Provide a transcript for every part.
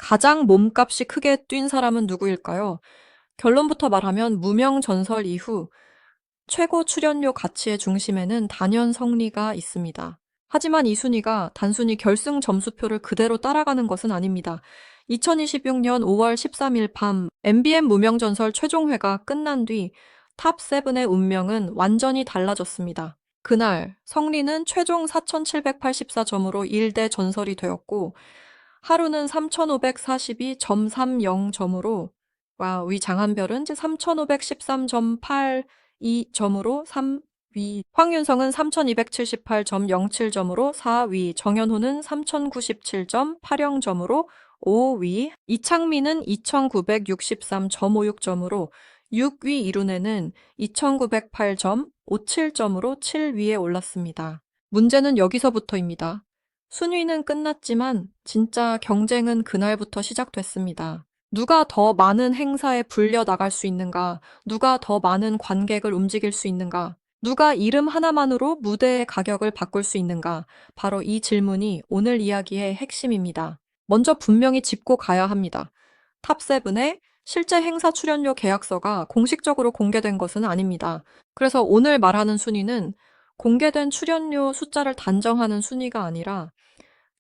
가장 몸값이 크게 뛴 사람은 누구일까요? 결론부터 말하면 무명 전설 이후 최고 출연료 가치의 중심에는 단연 성리가 있습니다. 하지만 이 순위가 단순히 결승 점수표를 그대로 따라가는 것은 아닙니다. 2026년 5월 13일 밤 MBN 무명전설 최종회가 끝난 뒤 탑7의 운명은 완전히 달라졌습니다. 그날 성리는 최종 4,784점으로 1대 전설이 되었고 하루는 3,542.30점으로 위 장한별은 3,513.82점으로 3위, 황윤성은 3,278.07점으로 4위, 정연호는 3,097.80점으로 5위, 이창민은 2,963.56점으로 6위, 이룬혜는 2,908.57점으로 7위에 올랐습니다. 문제는 여기서부터입니다. 순위는 끝났지만 진짜 경쟁은 그날부터 시작됐습니다. 누가 더 많은 행사에 불려 나갈 수 있는가? 누가 더 많은 관객을 움직일 수 있는가? 누가 이름 하나만으로 무대의 가격을 바꿀 수 있는가? 바로 이 질문이 오늘 이야기의 핵심입니다. 먼저 분명히 짚고 가야 합니다. 탑7의 실제 행사 출연료 계약서가 공식적으로 공개된 것은 아닙니다. 그래서 오늘 말하는 순위는 공개된 출연료 숫자를 단정하는 순위가 아니라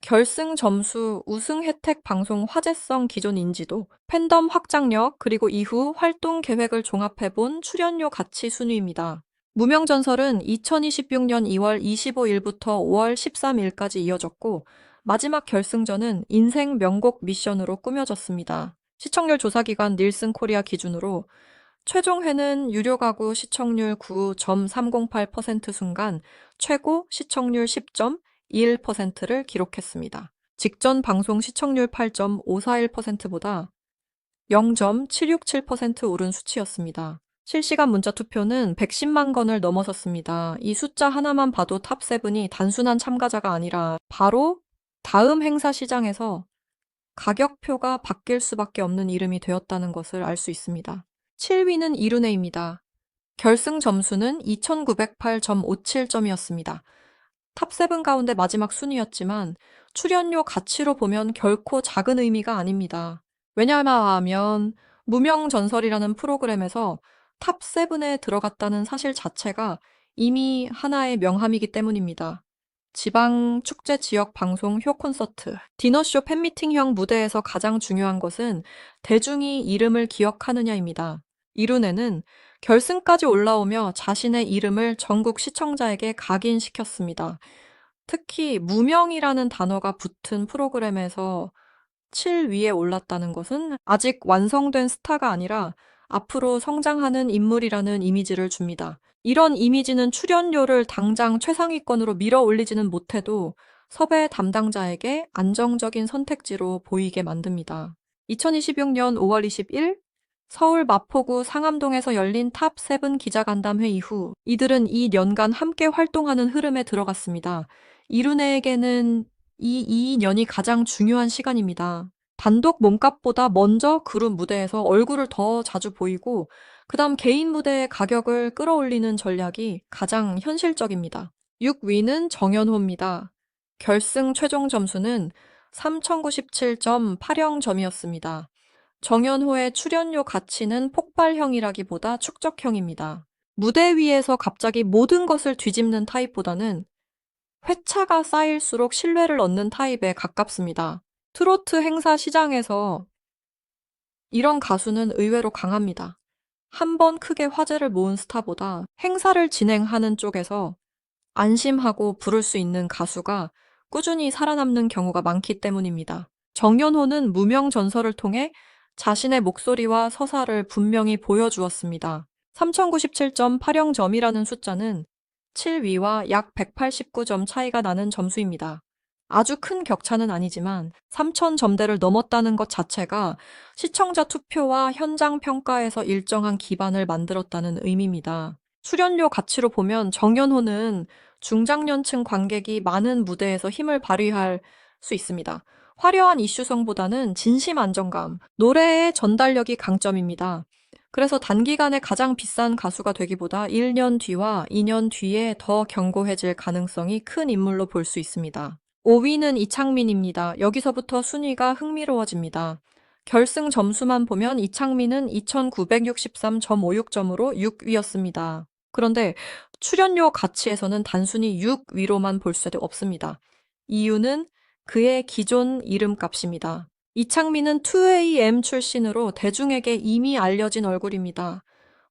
결승 점수, 우승 혜택 방송 화제성 기존 인지도, 팬덤 확장력, 그리고 이후 활동 계획을 종합해본 출연료 가치 순위입니다. 무명전설은 2026년 2월 25일부터 5월 13일까지 이어졌고, 마지막 결승전은 인생 명곡 미션으로 꾸며졌습니다. 시청률 조사기관 닐슨 코리아 기준으로 최종회는 유료 가구 시청률 9.308% 순간 최고 시청률 10.21%를 기록했습니다. 직전 방송 시청률 8.541%보다 0.767% 오른 수치였습니다. 실시간 문자 투표는 110만 건을 넘어섰습니다. 이 숫자 하나만 봐도 탑7이 단순한 참가자가 아니라 바로 다음 행사 시장에서 가격표가 바뀔 수밖에 없는 이름이 되었다는 것을 알 수 있습니다. 7위는 이룬혜입니다. 결승 점수는 2,908.57점이었습니다. 탑7 가운데 마지막 순위였지만 출연료 가치로 보면 결코 작은 의미가 아닙니다. 왜냐하면 무명전설이라는 프로그램에서 탑7에 들어갔다는 사실 자체가 이미 하나의 명함이기 때문입니다. 지방 축제 지역 방송 효 콘서트, 디너쇼 팬미팅형 무대에서 가장 중요한 것은 대중이 이름을 기억하느냐입니다. 이룬혜는 결승까지 올라오며 자신의 이름을 전국 시청자에게 각인시켰습니다. 특히 무명이라는 단어가 붙은 프로그램에서 7위에 올랐다는 것은 아직 완성된 스타가 아니라 앞으로 성장하는 인물이라는 이미지를 줍니다. 이런 이미지는 출연료를 당장 최상위권으로 밀어 올리지는 못해도 섭외 담당자에게 안정적인 선택지로 보이게 만듭니다. 2026년 5월 20일 서울 마포구 상암동에서 열린 탑7 기자간담회 이후 이들은 2년간 함께 활동하는 흐름에 들어갔습니다. 이룬혜에게는 이 2년이 가장 중요한 시간입니다. 단독 몸값보다 먼저 그룹 무대에서 얼굴을 더 자주 보이고 그다음 개인 무대의 가격을 끌어올리는 전략이 가장 현실적입니다. 6위는 정연호입니다. 결승 최종 점수는 3,097.80점이었습니다. 정연호의 출연료 가치는 폭발형이라기보다 축적형입니다. 무대 위에서 갑자기 모든 것을 뒤집는 타입보다는 회차가 쌓일수록 신뢰를 얻는 타입에 가깝습니다. 트로트 행사 시장에서 이런 가수는 의외로 강합니다. 한 번 크게 화제를 모은 스타보다 행사를 진행하는 쪽에서 안심하고 부를 수 있는 가수가 꾸준히 살아남는 경우가 많기 때문입니다. 정연호는 무명 전설을 통해 자신의 목소리와 서사를 분명히 보여주었습니다. 3,097.80점이라는 숫자는 7위와 약 189점 차이가 나는 점수입니다. 아주 큰 격차는 아니지만 3,000점대를 넘었다는 것 자체가 시청자 투표와 현장 평가에서 일정한 기반을 만들었다는 의미입니다. 출연료 가치로 보면 정연호는 중장년층 관객이 많은 무대에서 힘을 발휘할 수 있습니다. 화려한 이슈성보다는 진심 안정감, 노래의 전달력이 강점입니다. 그래서 단기간에 가장 비싼 가수가 되기보다 1년 뒤와 2년 뒤에 더 견고해질 가능성이 큰 인물로 볼 수 있습니다. 5위는 이창민입니다. 여기서부터 순위가 흥미로워집니다. 결승 점수만 보면 이창민은 2963.56점으로 6위였습니다. 그런데 출연료 가치에서는 단순히 6위로만 볼 수 없습니다. 이유는 그의 기존 이름값입니다. 이창민은 2AM 출신으로 대중에게 이미 알려진 얼굴입니다.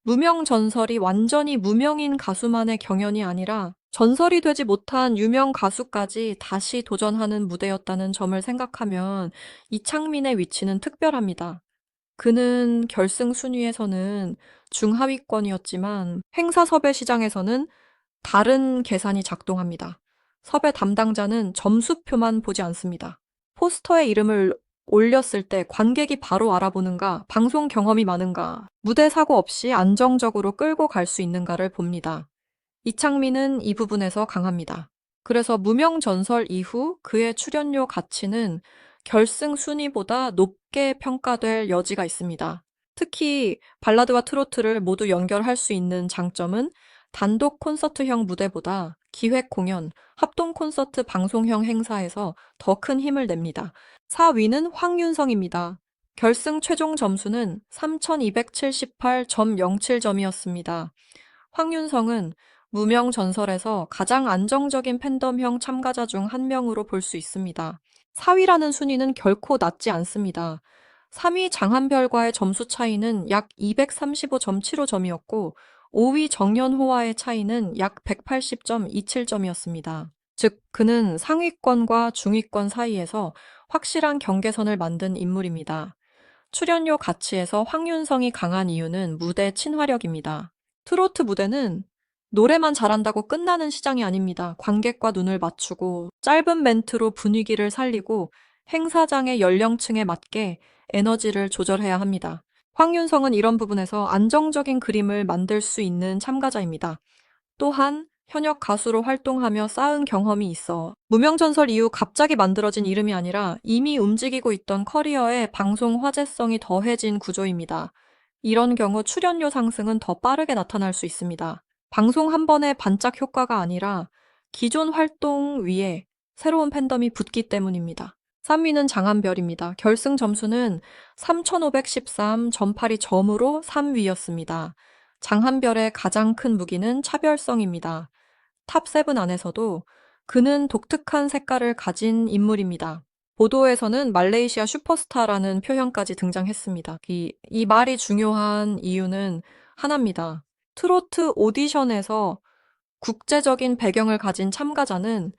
무명 전설이 완전히 무명인 가수만의 경연이 아니라 전설이 되지 못한 유명 가수까지 다시 도전하는 무대였다는 점을 생각하면 이창민의 위치는 특별합니다. 그는 결승 순위에서는 중하위권이었지만 행사 섭외 시장에서는 다른 계산이 작동합니다. 섭외 담당자는 점수표만 보지 않습니다. 포스터에 이름을 올렸을 때 관객이 바로 알아보는가, 방송 경험이 많은가, 무대 사고 없이 안정적으로 끌고 갈 수 있는가를 봅니다. 이창민은 이 부분에서 강합니다. 그래서 무명 전설 이후 그의 출연료 가치는 결승 순위보다 높게 평가될 여지가 있습니다. 특히 발라드와 트로트를 모두 연결할 수 있는 장점은 단독 콘서트형 무대보다 기획 공연, 합동 콘서트 방송형 행사에서 더 큰 힘을 냅니다. 4위는 황윤성입니다. 결승 최종 점수는 3278.07점이었습니다. 황윤성은 무명 전설에서 가장 안정적인 팬덤형 참가자 중 한 명으로 볼 수 있습니다. 4위라는 순위는 결코 낮지 않습니다. 3위 장한별과의 점수 차이는 약 235.75점이었고 5위 정연호와의 차이는 약 180.27점이었습니다. 즉, 그는 상위권과 중위권 사이에서 확실한 경계선을 만든 인물입니다. 출연료 가치에서 황윤성이 강한 이유는 무대 친화력입니다. 트로트 무대는 노래만 잘한다고 끝나는 시장이 아닙니다. 관객과 눈을 맞추고 짧은 멘트로 분위기를 살리고 행사장의 연령층에 맞게 에너지를 조절해야 합니다. 황윤성은 이런 부분에서 안정적인 그림을 만들 수 있는 참가자입니다. 또한 현역 가수로 활동하며 쌓은 경험이 있어 무명전설 이후 갑자기 만들어진 이름이 아니라 이미 움직이고 있던 커리어에 방송 화제성이 더해진 구조입니다. 이런 경우 출연료 상승은 더 빠르게 나타날 수 있습니다. 방송 한 번의 반짝 효과가 아니라 기존 활동 위에 새로운 팬덤이 붙기 때문입니다. 3위는 장한별입니다. 결승 점수는 3513.82점으로 3위였습니다. 장한별의 가장 큰 무기는 차별성입니다. 탑7 안에서도 그는 독특한 색깔을 가진 인물입니다. 보도에서는 말레이시아 슈퍼스타라는 표현까지 등장했습니다. 이 말이 중요한 이유는 하나입니다. 트로트 오디션에서 국제적인 배경을 가진 참가자는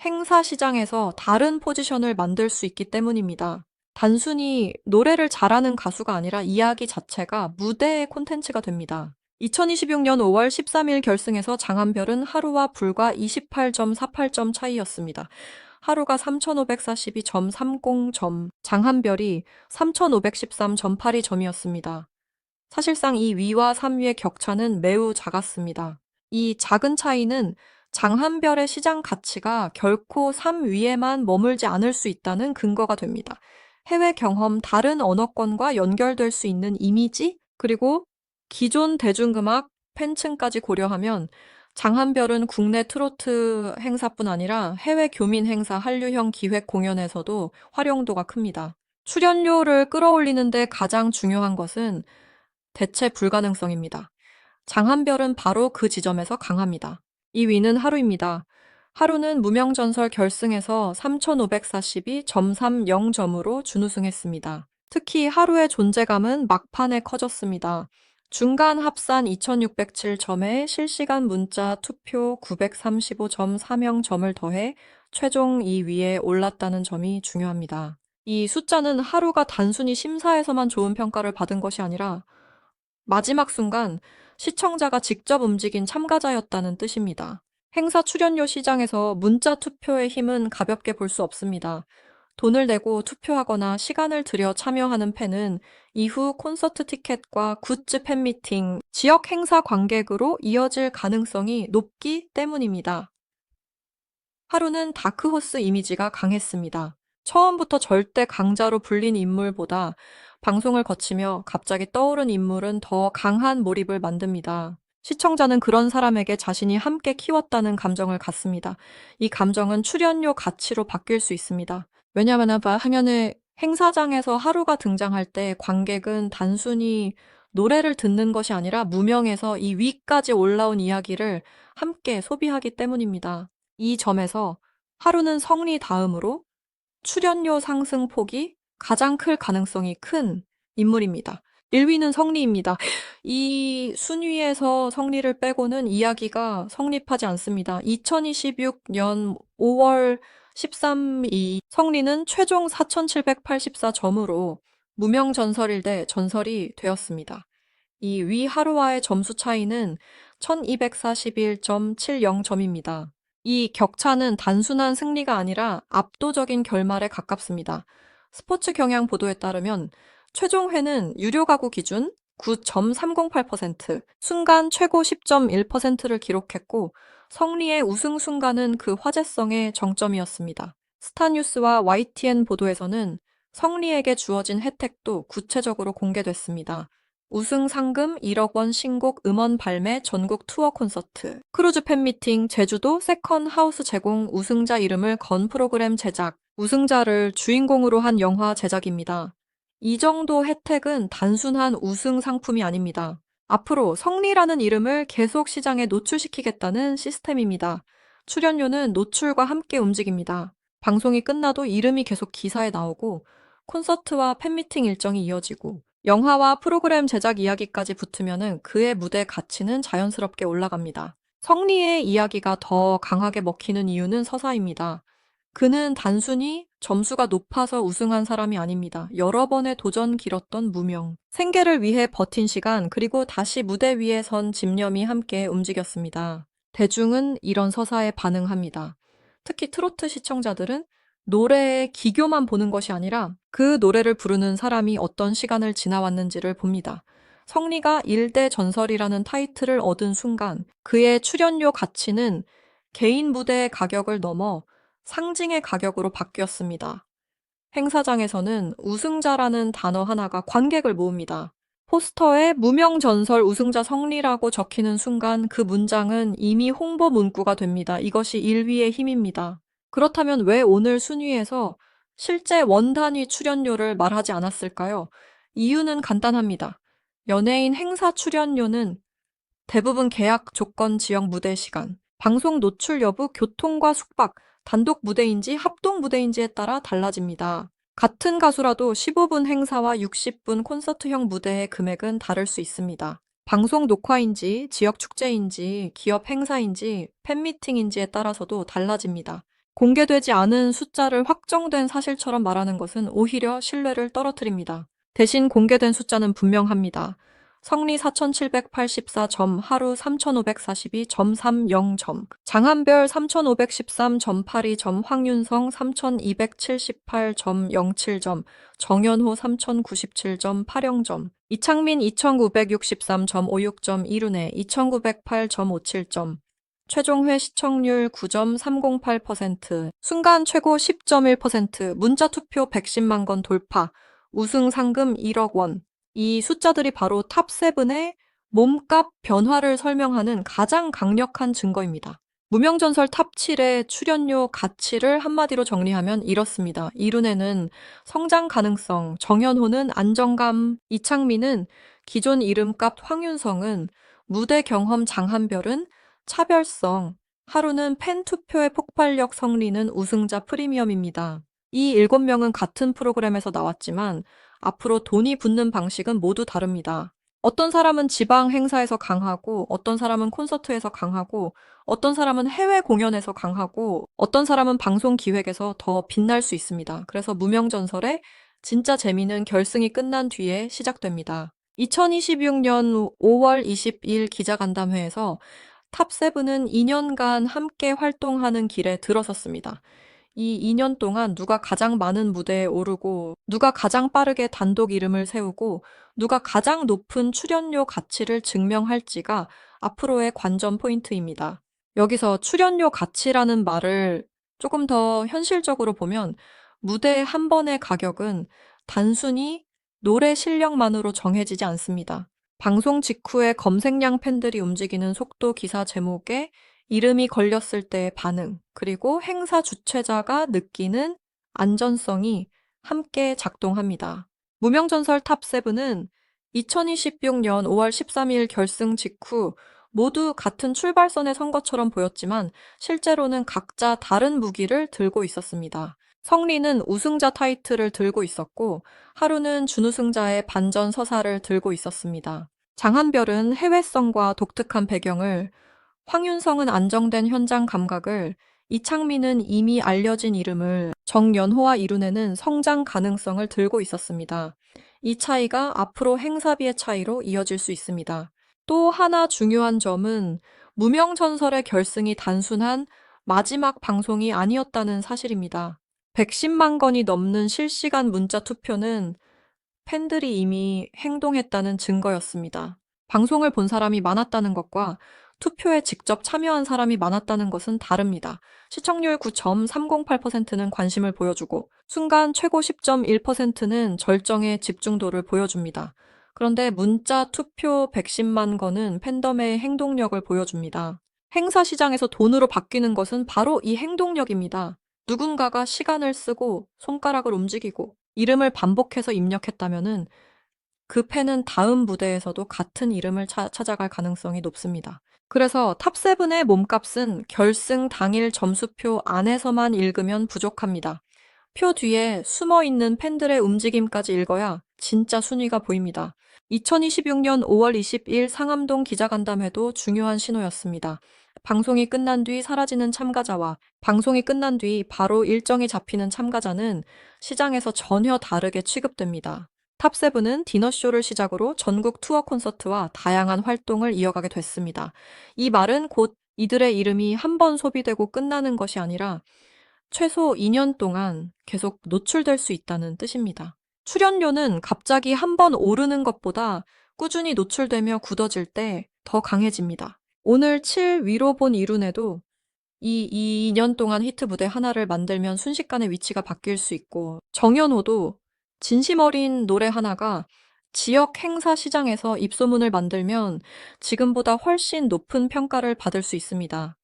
행사 시장에서 다른 포지션을 만들 수 있기 때문입니다. 단순히 노래를 잘하는 가수가 아니라 이야기 자체가 무대의 콘텐츠가 됩니다. 2026년 5월 13일 결승에서 장한별은 하루와 불과 28.48점 차이였습니다. 하루가 3542.30점, 장한별이 3513.82점이었습니다. 사실상 이 위와 3위의 격차는 매우 작았습니다. 이 작은 차이는 장한별의 시장 가치가 결코 3위에만 머물지 않을 수 있다는 근거가 됩니다. 해외 경험, 다른 언어권과 연결될 수 있는 이미지, 그리고 기존 대중음악 팬층까지 고려하면 장한별은 국내 트로트 행사뿐 아니라 해외 교민 행사 한류형 기획 공연에서도 활용도가 큽니다. 출연료를 끌어올리는데 가장 중요한 것은 대체 불가능성입니다. 장한별은 바로 그 지점에서 강합니다. 2위는 하루입니다. 하루는 무명전설 결승에서 3542.30점으로 준우승했습니다. 특히 하루의 존재감은 막판에 커졌습니다. 중간 합산 2607점에 실시간 문자 투표 935.30점을 더해 최종 2위에 올랐다는 점이 중요합니다. 이 숫자는 하루가 단순히 심사에서만 좋은 평가를 받은 것이 아니라 마지막 순간 시청자가 직접 움직인 참가자였다는 뜻입니다. 행사 출연료 시장에서 문자 투표의 힘은 가볍게 볼 수 없습니다. 돈을 내고 투표하거나 시간을 들여 참여하는 팬은 이후 콘서트 티켓과 굿즈 팬미팅, 지역 행사 관객으로 이어질 가능성이 높기 때문입니다. 하루는 다크호스 이미지가 강했습니다. 처음부터 절대 강자로 불린 인물보다 방송을 거치며 갑자기 떠오른 인물은 더 강한 몰입을 만듭니다. 시청자는 그런 사람에게 자신이 함께 키웠다는 감정을 갖습니다. 이 감정은 출연료 가치로 바뀔 수 있습니다. 왜냐하면 하면은 행사장에서 하루가 등장할 때 관객은 단순히 노래를 듣는 것이 아니라 무명에서 이 위까지 올라온 이야기를 함께 소비하기 때문입니다. 이 점에서 하루는 성리 다음으로 출연료 상승 폭이 가장 클 가능성이 큰 인물입니다. 1위는 성리입니다. 이 순위에서 성리를 빼고는 이야기가 성립하지 않습니다. 2026년 5월 13일 성리는 최종 4,784점으로 무명전설일 대 전설이 되었습니다. 이 위 하루와의 점수 차이는 1241.70점입니다. 이 격차는 단순한 승리가 아니라 압도적인 결말에 가깝습니다. 스포츠 경향 보도에 따르면 최종회는 유료 가구 기준 9.308%, 순간 최고 10.1%를 기록했고 성리의 우승 순간은 그 화제성의 정점이었습니다. 스타뉴스와 YTN 보도에서는 성리에게 주어진 혜택도 구체적으로 공개됐습니다. 우승 상금 1억 원 신곡 음원 발매 전국 투어 콘서트, 크루즈 팬미팅, 제주도 세컨 하우스 제공, 우승자 이름을 건 프로그램 제작, 우승자를 주인공으로 한 영화 제작입니다. 이 정도 혜택은 단순한 우승 상품이 아닙니다. 앞으로 성리라는 이름을 계속 시장에 노출시키겠다는 시스템입니다. 출연료는 노출과 함께 움직입니다. 방송이 끝나도 이름이 계속 기사에 나오고 콘서트와 팬미팅 일정이 이어지고 영화와 프로그램 제작 이야기까지 붙으면은 그의 무대 가치는 자연스럽게 올라갑니다. 성리의 이야기가 더 강하게 먹히는 이유는 서사입니다. 그는 단순히 점수가 높아서 우승한 사람이 아닙니다. 여러 번의 도전 길었던 무명, 생계를 위해 버틴 시간, 그리고 다시 무대 위에 선 집념이 함께 움직였습니다. 대중은 이런 서사에 반응합니다. 특히 트로트 시청자들은 노래의 기교만 보는 것이 아니라 그 노래를 부르는 사람이 어떤 시간을 지나왔는지를 봅니다. 성리가 1대 전설이라는 타이틀을 얻은 순간 그의 출연료 가치는 개인 무대의 가격을 넘어 상징의 가격으로 바뀌었습니다. 행사장에서는 우승자라는 단어 하나가 관객을 모읍니다. 포스터에 무명 전설 우승자 성리라고 적히는 순간 그 문장은 이미 홍보 문구가 됩니다. 이것이 1위의 힘입니다. 그렇다면 왜 오늘 순위에서 실제 원단위 출연료를 말하지 않았을까요? 이유는 간단합니다. 연예인 행사 출연료는 대부분 계약 조건 지역 무대 시간, 방송 노출 여부, 교통과 숙박, 단독 무대인지 합동 무대인지에 따라 달라집니다. 같은 가수라도 15분 행사와 60분 콘서트형 무대의 금액은 다를 수 있습니다. 방송 녹화인지, 지역 축제인지, 기업 행사인지, 팬미팅인지에 따라서도 달라집니다. 공개되지 않은 숫자를 확정된 사실처럼 말하는 것은 오히려 신뢰를 떨어뜨립니다. 대신 공개된 숫자는 분명합니다. 성리 4,784점, 하루 3,542.30점, 장한별 3,513.82점, 황윤성 3,278.07점, 정연호 3,097.80점, 이창민 2,963.56점, 이룬혜 2,908.57점, 최종회 시청률 9.308%, 순간 최고 10.1%, 문자투표 110만 건 돌파, 우승 상금 1억 원. 이 숫자들이 바로 탑7의 몸값 변화를 설명하는 가장 강력한 증거입니다. 무명전설 탑7의 출연료 가치를 한마디로 정리하면 이렇습니다. 이룬혜는 성장 가능성, 정연호는 안정감, 이창민은 기존 이름값, 황윤성은 무대 경험, 장한별은 차별성, 하루는 팬 투표의 폭발력, 성리는 우승자 프리미엄입니다. 이 7명은 같은 프로그램에서 나왔지만 앞으로 돈이 붙는 방식은 모두 다릅니다. 어떤 사람은 지방 행사에서 강하고, 어떤 사람은 콘서트에서 강하고, 어떤 사람은 해외 공연에서 강하고, 어떤 사람은 방송 기획에서 더 빛날 수 있습니다. 그래서 무명전설의 진짜 재미는 결승이 끝난 뒤에 시작됩니다. 2026년 5월 20일 기자간담회에서 탑7은 2년간 함께 활동하는 길에 들어섰습니다. 이 2년 동안 누가 가장 많은 무대에 오르고, 누가 가장 빠르게 단독 이름을 세우고, 누가 가장 높은 출연료 가치를 증명할지가 앞으로의 관전 포인트입니다. 여기서 출연료 가치라는 말을 조금 더 현실적으로 보면 무대 한 번의 가격은 단순히 노래 실력만으로 정해지지 않습니다. 방송 직후에 검색량 팬들이 움직이는 속도 기사 제목에 이름이 걸렸을 때의 반응, 그리고 행사 주최자가 느끼는 안전성이 함께 작동합니다. 무명전설 탑7은 2026년 5월 13일 결승 직후 모두 같은 출발선에 선 것처럼 보였지만 실제로는 각자 다른 무기를 들고 있었습니다. 성리는 우승자 타이틀을 들고 있었고 하루는 준우승자의 반전 서사를 들고 있었습니다. 장한별은 해외성과 독특한 배경을, 황윤성은 안정된 현장 감각을, 이창민은 이미 알려진 이름을, 정연호와 이룬혜는 성장 가능성을 들고 있었습니다. 이 차이가 앞으로 행사비의 차이로 이어질 수 있습니다. 또 하나 중요한 점은 무명전설의 결승이 단순한 마지막 방송이 아니었다는 사실입니다. 110만 건이 넘는 실시간 문자 투표는 팬들이 이미 행동했다는 증거였습니다. 방송을 본 사람이 많았다는 것과 투표에 직접 참여한 사람이 많았다는 것은 다릅니다. 시청률 9.308%는 관심을 보여주고 순간 최고 10.1%는 절정의 집중도를 보여줍니다. 그런데 문자 투표 110만 건은 팬덤의 행동력을 보여줍니다. 행사 시장에서 돈으로 바뀌는 것은 바로 이 행동력입니다. 누군가가 시간을 쓰고 손가락을 움직이고 이름을 반복해서 입력했다면은 그 팬은 다음 무대에서도 같은 이름을 찾아갈 가능성이 높습니다. 그래서 탑7의 몸값은 결승 당일 점수표 안에서만 읽으면 부족합니다. 표 뒤에 숨어있는 팬들의 움직임까지 읽어야 진짜 순위가 보입니다. 2026년 5월 20일 상암동 기자간담회도 중요한 신호였습니다. 방송이 끝난 뒤 사라지는 참가자와 방송이 끝난 뒤 바로 일정이 잡히는 참가자는 시장에서 전혀 다르게 취급됩니다. 탑7은 디너쇼를 시작으로 전국 투어 콘서트와 다양한 활동을 이어가게 됐습니다. 이 말은 곧 이들의 이름이 한 번 소비되고 끝나는 것이 아니라 최소 2년 동안 계속 노출될 수 있다는 뜻입니다. 출연료는 갑자기 한 번 오르는 것보다 꾸준히 노출되며 굳어질 때 더 강해집니다. 오늘 7 위로 본 이룬에도 이 2년 동안 히트 무대 하나를 만들면 순식간에 위치가 바뀔 수 있고, 정연호도 진심 어린 노래 하나가 지역 행사 시장에서 입소문을 만들면 지금보다 훨씬 높은 평가를 받을 수 있습니다.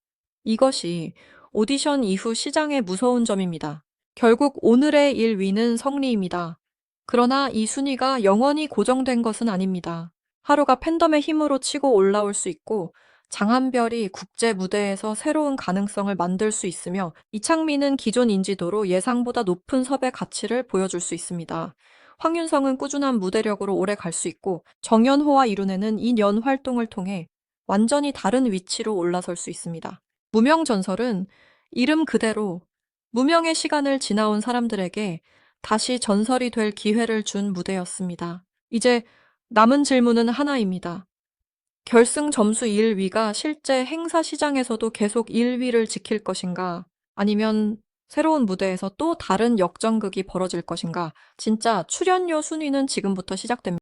이것이 오디션 이후 시장의 무서운 점입니다. 결국 오늘의 1위는 성리입니다. 그러나 이 순위가 영원히 고정된 것은 아닙니다. 하루가 팬덤의 힘으로 치고 올라올 수 있고 장한별이 국제 무대에서 새로운 가능성을 만들 수 있으며 이창민은 기존 인지도로 예상보다 높은 섭외 가치를 보여줄 수 있습니다. 황윤성은 꾸준한 무대력으로 오래 갈 수 있고 정연호와 이룬혜는 이 년 활동을 통해 완전히 다른 위치로 올라설 수 있습니다. 무명전설은 이름 그대로 무명의 시간을 지나온 사람들에게 다시 전설이 될 기회를 준 무대였습니다. 이제 남은 질문은 하나입니다. 결승 점수 1위가 실제 행사 시장에서도 계속 1위를 지킬 것인가? 아니면 새로운 무대에서 또 다른 역전극이 벌어질 것인가? 진짜 출연료 순위는 지금부터 시작됩니다.